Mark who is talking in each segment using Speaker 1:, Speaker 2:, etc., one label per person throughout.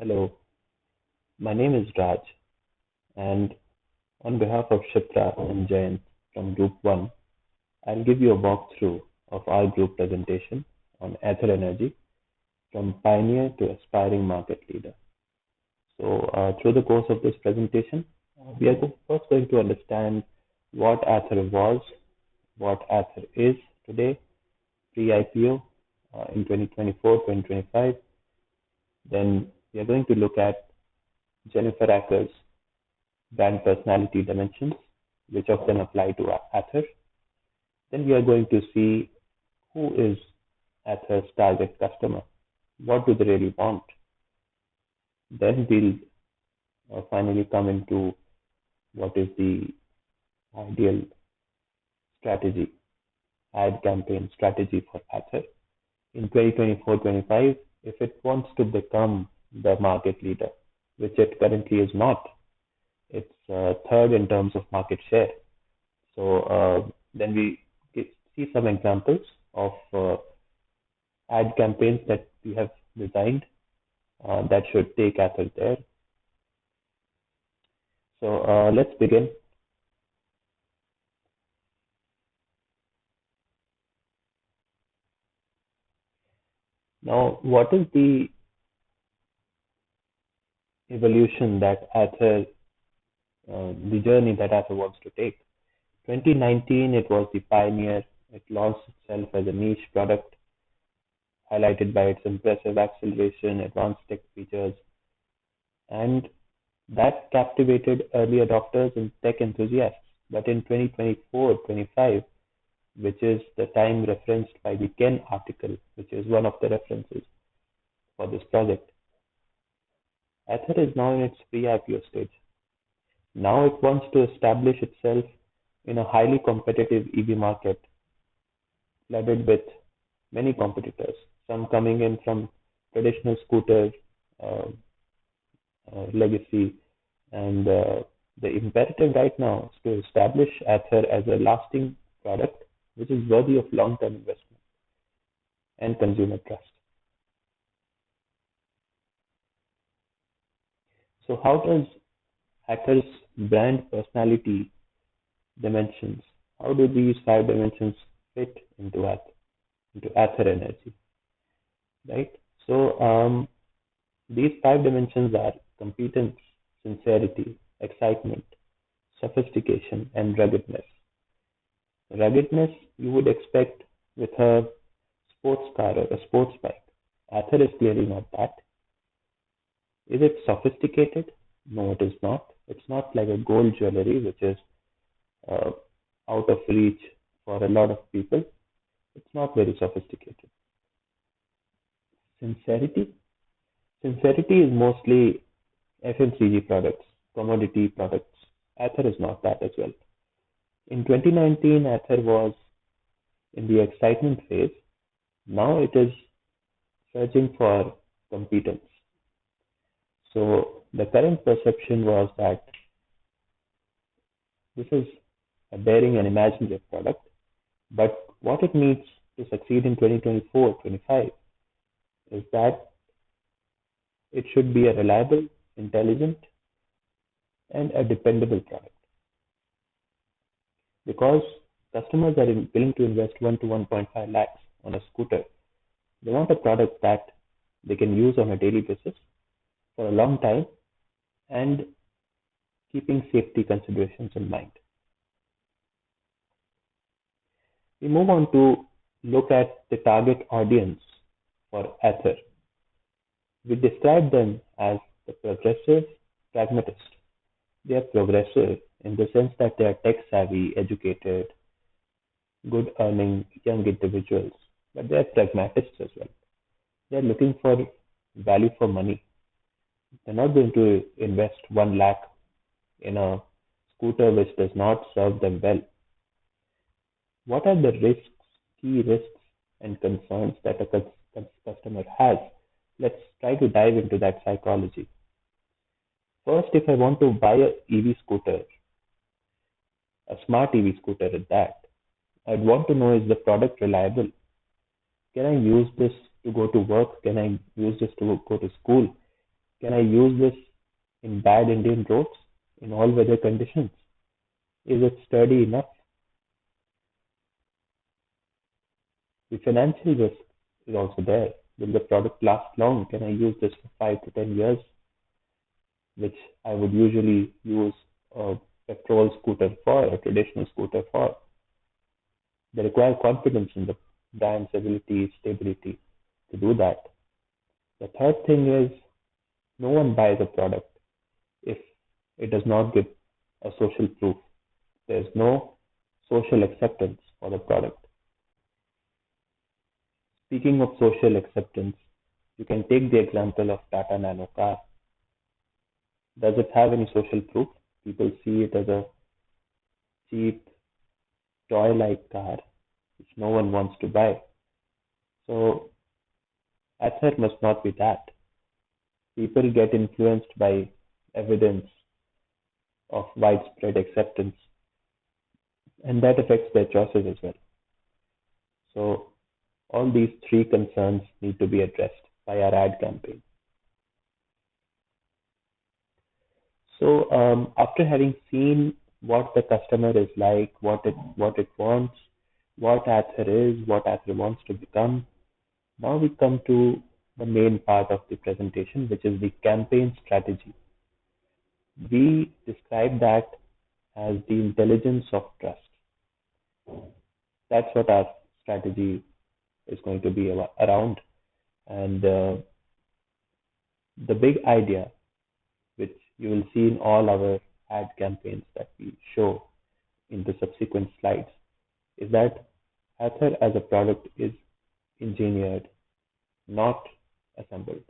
Speaker 1: Hello, my name is Raj, and on behalf of Shipra and Jayan from Group 1, I'll give you a walkthrough of our group presentation on Ether Energy from pioneer to aspiring market leader. Through the course of this presentation, we are first going to understand what Ether was, what Ether is today, pre-IPO in 2024-2025. Then we are going to look at Jennifer Acker's brand personality dimensions, which of them apply to Ather. Then we are going to see who is Ather's target customer. What do they really want? Then we'll finally come into what is the ideal strategy, ad campaign strategy for Ather in 2024-25 if it wants to become the market leader, which it currently is not. It's third in terms of market share. Then we see some examples of ad campaigns that we have designed that should take Ether there. Let's begin. Now, what is the evolution that Ether, the journey that Ether wants to take? 2019, it was the pioneer. It launched itself as a niche product, highlighted by its impressive acceleration, advanced tech features, and that captivated early adopters and tech enthusiasts. But in 2024-25, which is the time referenced by the Ken article, which is one of the references for this project, Ether is now in its pre-IPO stage. Now it wants to establish itself in a highly competitive EV market, flooded with many competitors, some coming in from traditional scooter legacy, and the imperative right now is to establish Ether as a lasting product which is worthy of long-term investment and consumer trust. So how does Ether's brand personality dimensions, how do these five dimensions fit into Ether Energy, right? These five dimensions are competence, sincerity, excitement, sophistication, and ruggedness. Ruggedness you would expect with a sports car or a sports bike. Ether is clearly not that. Is it sophisticated? No, it is not. It's not like a gold jewelry, which is out of reach for a lot of people. It's not very sophisticated. Sincerity? Sincerity is mostly FMCG products, commodity products. Ether is not that as well. In 2019, Ether was in the excitement phase. Now it is searching for competence. So the current perception was that this is a daring and imaginative product, but what it needs to succeed in 2024-25 is that it should be a reliable, intelligent, and a dependable product. Because customers are willing to invest 1 to 1.5 lakhs on a scooter, they want a product that they can use on a daily basis for a long time and keeping safety considerations in mind. We move on to look at the target audience for Ether. We describe them as the progressive pragmatist. They are progressive in the sense that they are tech savvy, educated, good earning young individuals, but they are pragmatists as well. They are looking for value for money. They're not going to invest 1 lakh in a scooter which does not serve them well. What are the key risks and concerns that a customer has? Let's try to dive into that psychology. First, if I want to buy a EV scooter, a smart EV scooter at that, I'd want to know, is the product reliable? Can I use this to go to work? Can I use this to go to school? Can I use this in bad Indian roads in all weather conditions? Is it sturdy enough? The financial risk is also there. Will the product last long? Can I use this for 5 to 10 years, which I would usually use a petrol scooter for, a traditional scooter for? They require confidence in the brand's ability, stability to do that. The third thing is no one buys a product if it does not give a social proof. There's no social acceptance for the product. Speaking of social acceptance, you can take the example of Tata Nano car. Does it have any social proof? People see it as a cheap, toy-like car which no one wants to buy. So Ather must not be that. People get influenced by evidence of widespread acceptance, and that affects their choices as well. So all these three concerns need to be addressed by our ad campaign. So after having seen what the customer is like, what it wants, what Ather is, what Ather wants to become, now we come to the main part of the presentation, which is the campaign strategy. We describe that as the intelligence of trust. That's what our strategy is going to be around. And the big idea, which you will see in all our ad campaigns that we show in the subsequent slides, is that Ather as a product is engineered, not assembled.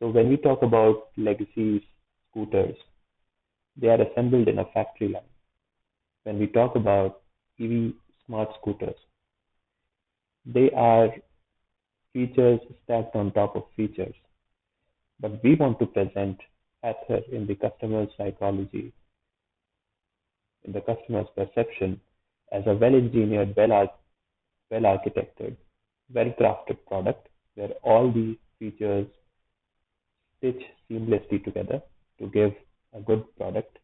Speaker 1: So when we talk about legacy scooters, they are assembled in a factory line. When we talk about EV smart scooters, they are features stacked on top of features. But we want to present Ather in the customer's psychology, in the customer's perception, as a well-engineered, well-architected, well-crafted product where all the features stitch seamlessly together to give a good product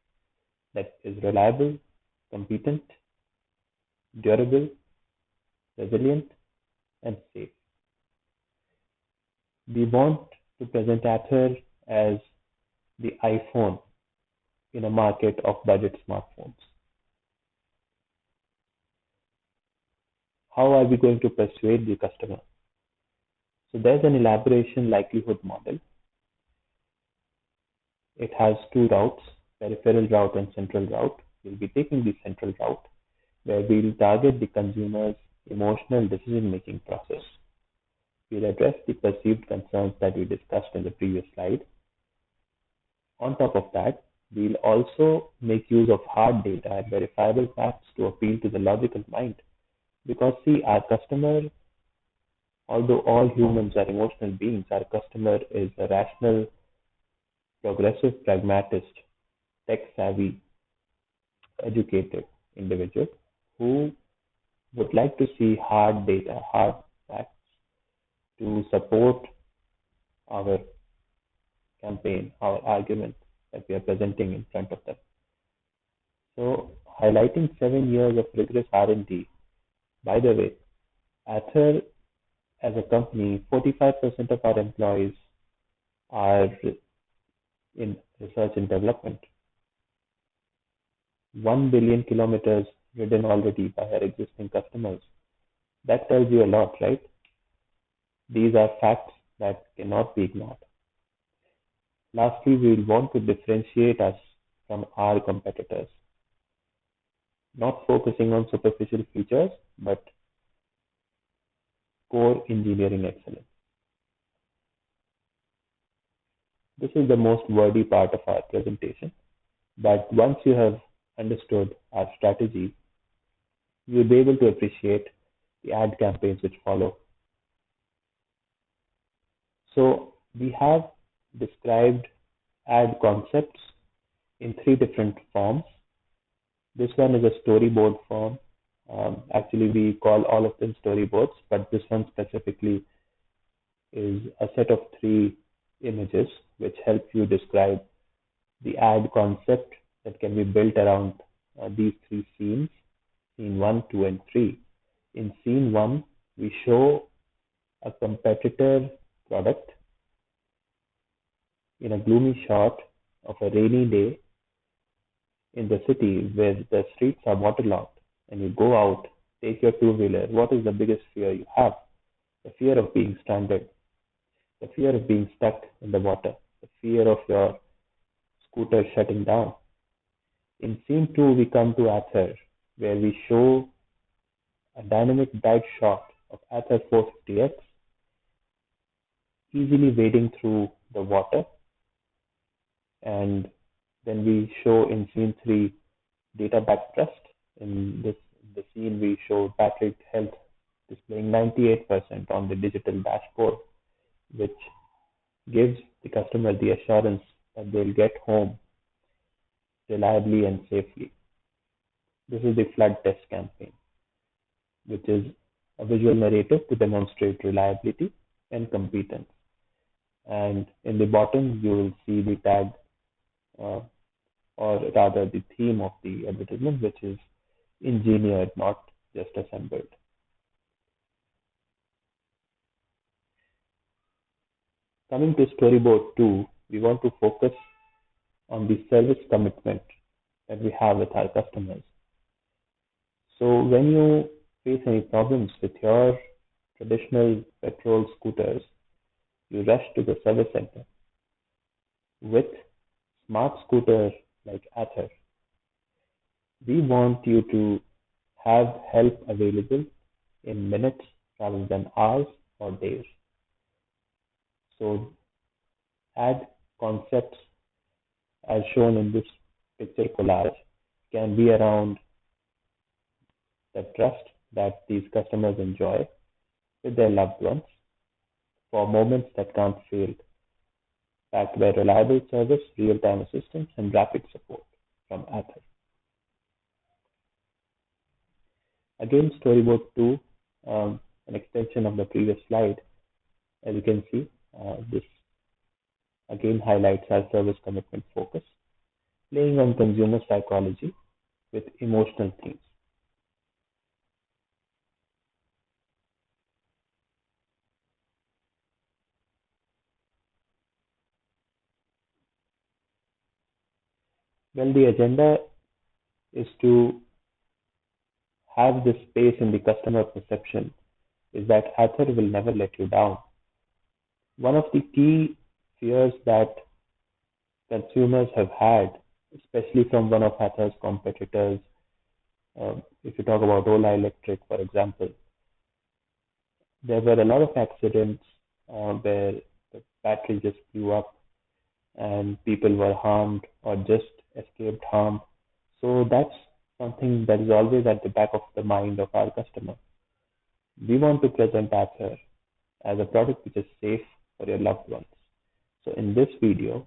Speaker 1: that is reliable, competent, durable, resilient, and safe. We want to present Ather as the iPhone in a market of budget smartphones. How are we going to persuade the customer? So there's an elaboration likelihood model. It has two routes, peripheral route and central route. We'll be taking the central route where we'll target the consumer's emotional decision-making process. We'll address the perceived concerns that we discussed in the previous slide. On top of that, we'll also make use of hard data and verifiable facts to appeal to the logical mind. Because see, our customer, although all humans are emotional beings, our customer is a rational, progressive, pragmatist, tech-savvy, educated individual who would like to see hard data, hard facts to support our campaign, our argument that we are presenting in front of them. So, highlighting 7 years of rigorous R&D. By the way, Ather as a company, 45% of our employees are in research and development. 1 billion kilometers ridden already by our existing customers. That tells you a lot, right? These are facts that cannot be ignored. Lastly, we will want to differentiate us from our competitors, not focusing on superficial features, but core engineering excellence. This is the most wordy part of our presentation, but once you have understood our strategy, you will be able to appreciate the ad campaigns which follow. So we have described ad concepts in 3 different forms. This one is a storyboard form. Actually, we call all of them storyboards, but this one specifically is a set of 3 images which help you describe the ad concept that can be built around these three scenes, scene 1, 2, and 3. In scene 1, we show a competitor product in a gloomy shot of a rainy day in the city where the streets are waterlogged and you go out, take your two-wheeler. What is the biggest fear you have? The fear of being stranded, the fear of being stuck in the water, the fear of your scooter shutting down. In scene 2, we come to Aether, where we show a dynamic dive shot of Aether 450X easily wading through the water. And then we show in scene 3 data back thrust. In the scene, we show battery health displaying 98% on the digital dashboard, which gives the customer the assurance that they'll get home reliably and safely. This is the flood test campaign, which is a visual narrative to demonstrate reliability and competence. And in the bottom, you will see the tag, uh, or rather the theme of the advertisement, which is engineered, not just assembled. Coming to storyboard 2, we want to focus on the service commitment that we have with our customers. So when you face any problems with your traditional petrol scooters, you rush to the service center. With smart scooters like Ather, we want you to have help available in minutes rather than hours or days. So ad concepts as shown in this picture collage can be around the trust that these customers enjoy with their loved ones for moments that can't fail, backed by reliable service, real-time assistance, and rapid support from Ather. Again, storyboard 2, an extension of the previous slide. As you can see, this again highlights our service commitment focus, playing on consumer psychology with emotional themes. Well, the agenda is to have this space in the customer perception is that Ather will never let you down. One of the key fears that consumers have had, especially from one of Ather's competitors, if you talk about Ola Electric, for example, there were a lot of accidents where the battery just blew up and people were harmed or just escaped harm. So that's something that is always at the back of the mind of our customer. We want to present Ather as a product which is safe for your loved ones. So in this video,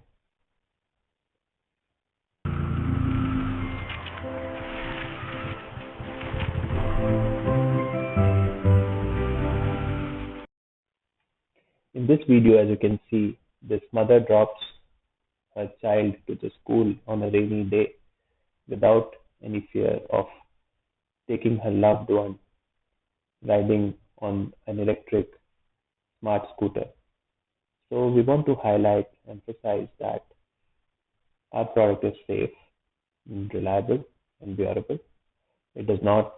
Speaker 1: as you can see, this mother drops her child to the school on a rainy day without any fear of taking her loved one riding on an electric smart scooter. So we want to highlight, emphasize that our product is safe, reliable, and durable. It does not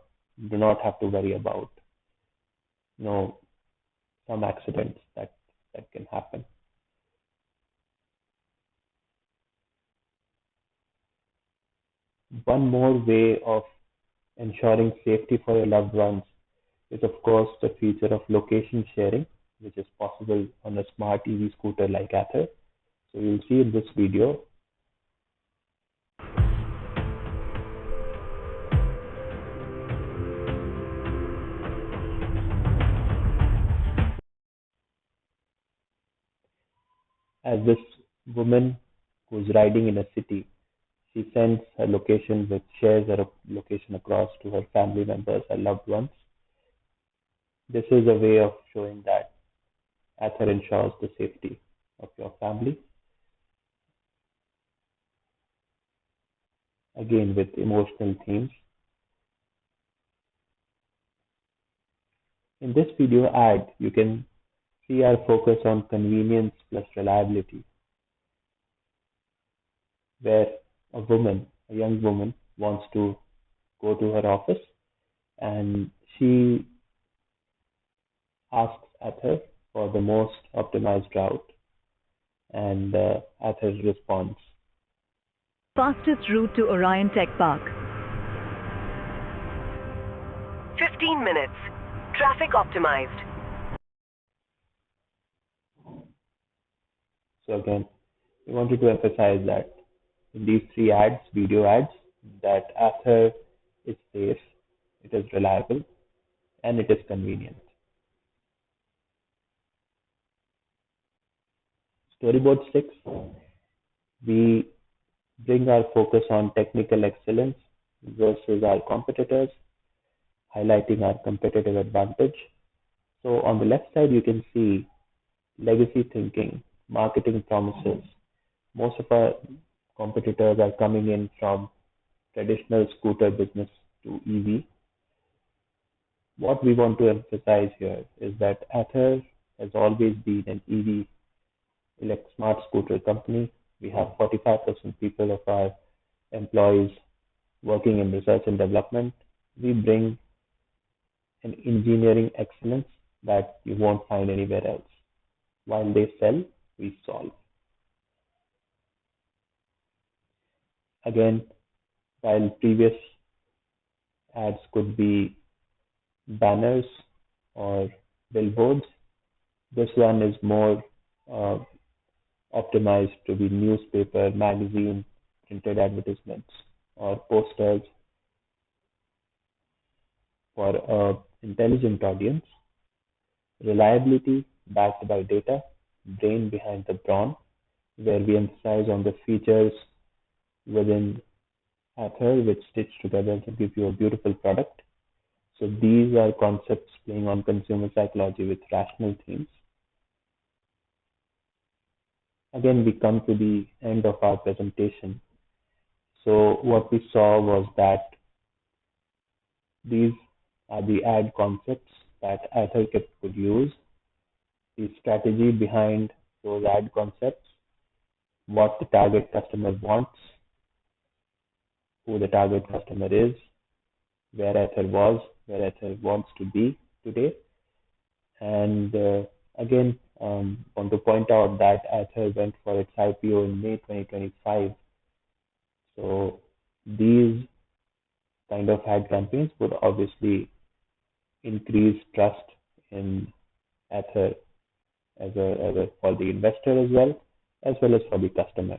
Speaker 1: do not have to worry about you know some accidents that can happen. One more way of ensuring safety for your loved ones is, of course, the feature of location sharing, which is possible on a smart EV scooter like Ather. So you'll see in this video as this woman who's riding in a city, she sends her location, which shares her location across to her family members, her loved ones. This is a way of showing that Ather ensures the safety. of your family, again with emotional themes. In this video ad, you can see our focus on convenience plus reliability, where a young woman, wants to go to her office and she asks Ather for the most optimized route, and Ather responds.
Speaker 2: Fastest route to Orion Tech Park. 15 minutes. Traffic optimized.
Speaker 1: So again, we wanted to emphasize that in these three ads, video ads, that Ather is safe, it is reliable, and it is convenient. Storyboard 6, we bring our focus on technical excellence versus our competitors, highlighting our competitive advantage. So on the left side, you can see legacy thinking, marketing promises. Most of our competitors are coming in from traditional scooter business to EV. What we want to emphasize here is that Ather has always been an EV smart scooter company. We have 45% people of our employees working in research and development. We bring an engineering excellence that you won't find anywhere else. While they sell, we solve. Again, while previous ads could be banners or billboards, this one is more uh, optimized to be newspaper, magazine, printed advertisements, or posters for an intelligent audience. Reliability backed by data, brain behind the brawn, where we emphasize on the features within Ather which stitch together to give you a beautiful product. So these are concepts playing on consumer psychology with rational themes. Again, we come to the end of our presentation. So what we saw was that these are the ad concepts that Ather could use, the strategy behind those ad concepts, what the target customer wants, who the target customer is, where Ather was, where Ather wants to be today. And again, want to point out that Ather went for its IPO in May 2025. So these kind of ad campaigns would obviously increase trust in Ather for the investor as well as for the customer.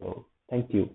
Speaker 1: So thank you.